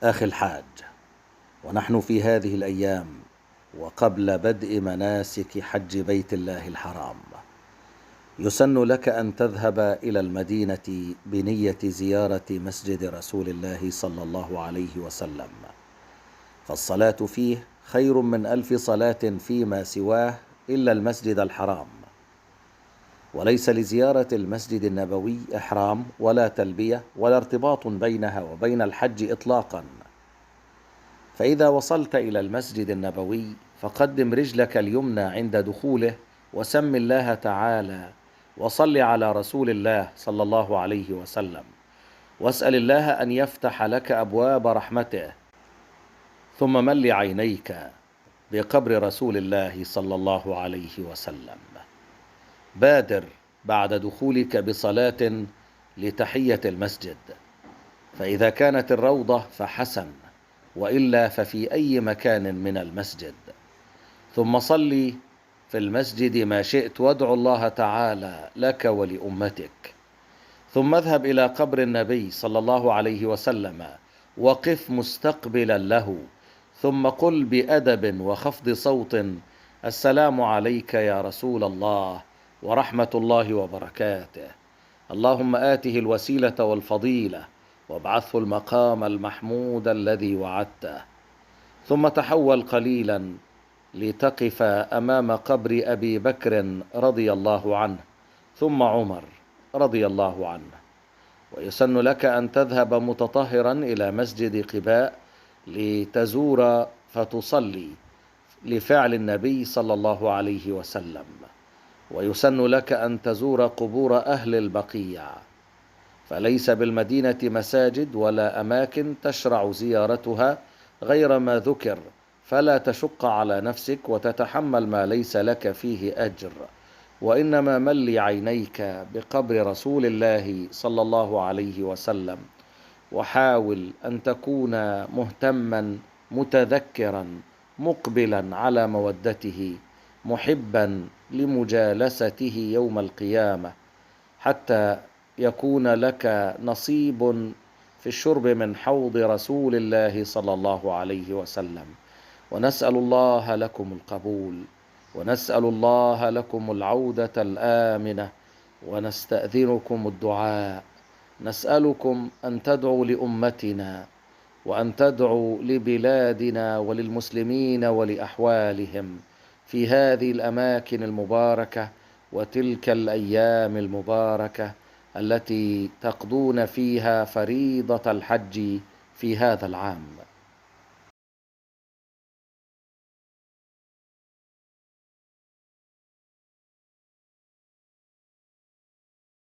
أخي الحاج، ونحن في هذه الأيام وقبل بدء مناسك حج بيت الله الحرام، يسن لك أن تذهب إلى المدينة بنية زيارة مسجد رسول الله صلى الله عليه وسلم، فالصلاة فيه خير من 1000 صلاة فيما سواه إلا المسجد الحرام. وليس لزيارة المسجد النبوي إحرام ولا تلبية ولا ارتباط بينها وبين الحج إطلاقا. فإذا وصلت إلى المسجد النبوي فقدم رجلك اليمنى عند دخوله وسم الله تعالى وصل على رسول الله صلى الله عليه وسلم، واسأل الله أن يفتح لك أبواب رحمته، ثم مل عينيك بقبر رسول الله صلى الله عليه وسلم. بادر بعد دخولك بصلاة لتحية المسجد، فإذا كانت الروضة فحسن، وإلا ففي أي مكان من المسجد. ثم صلي في المسجد ما شئت وادعو الله تعالى لك ولأمتك. ثم اذهب إلى قبر النبي صلى الله عليه وسلم وقف مستقبلا له، ثم قل بأدب وخفض صوت: السلام عليك يا رسول الله ورحمة الله وبركاته، اللهم آته الوسيلة والفضيلة وابعثه المقام المحمود الذي وعدته. ثم تحول قليلا لتقف أمام قبر أبي بكر رضي الله عنه، ثم عمر رضي الله عنه. ويسن لك أن تذهب متطهرا إلى مسجد قباء لتزور فتصلي لفعل النبي صلى الله عليه وسلم. ويسن لك أن تزور قبور أهل البقيع، فليس بالمدينة مساجد ولا أماكن تشرع زيارتها غير ما ذكر، فلا تشق على نفسك وتتحمل ما ليس لك فيه أجر، وإنما مل عينيك بقبر رسول الله صلى الله عليه وسلم، وحاول أن تكون مهتما متذكرا مقبلا على مودته محبا لمجالسته يوم القيامة، حتى يكون لك نصيب في الشرب من حوض رسول الله صلى الله عليه وسلم. ونسأل الله لكم القبول، ونسأل الله لكم العودة الآمنة، ونستأذنكم الدعاء. نسألكم أن تدعوا لأمتنا، وأن تدعوا لبلادنا وللمسلمين ولأحوالهم في هذه الأماكن المباركة وتلك الأيام المباركة التي تقضون فيها فريضة الحج في هذا العام.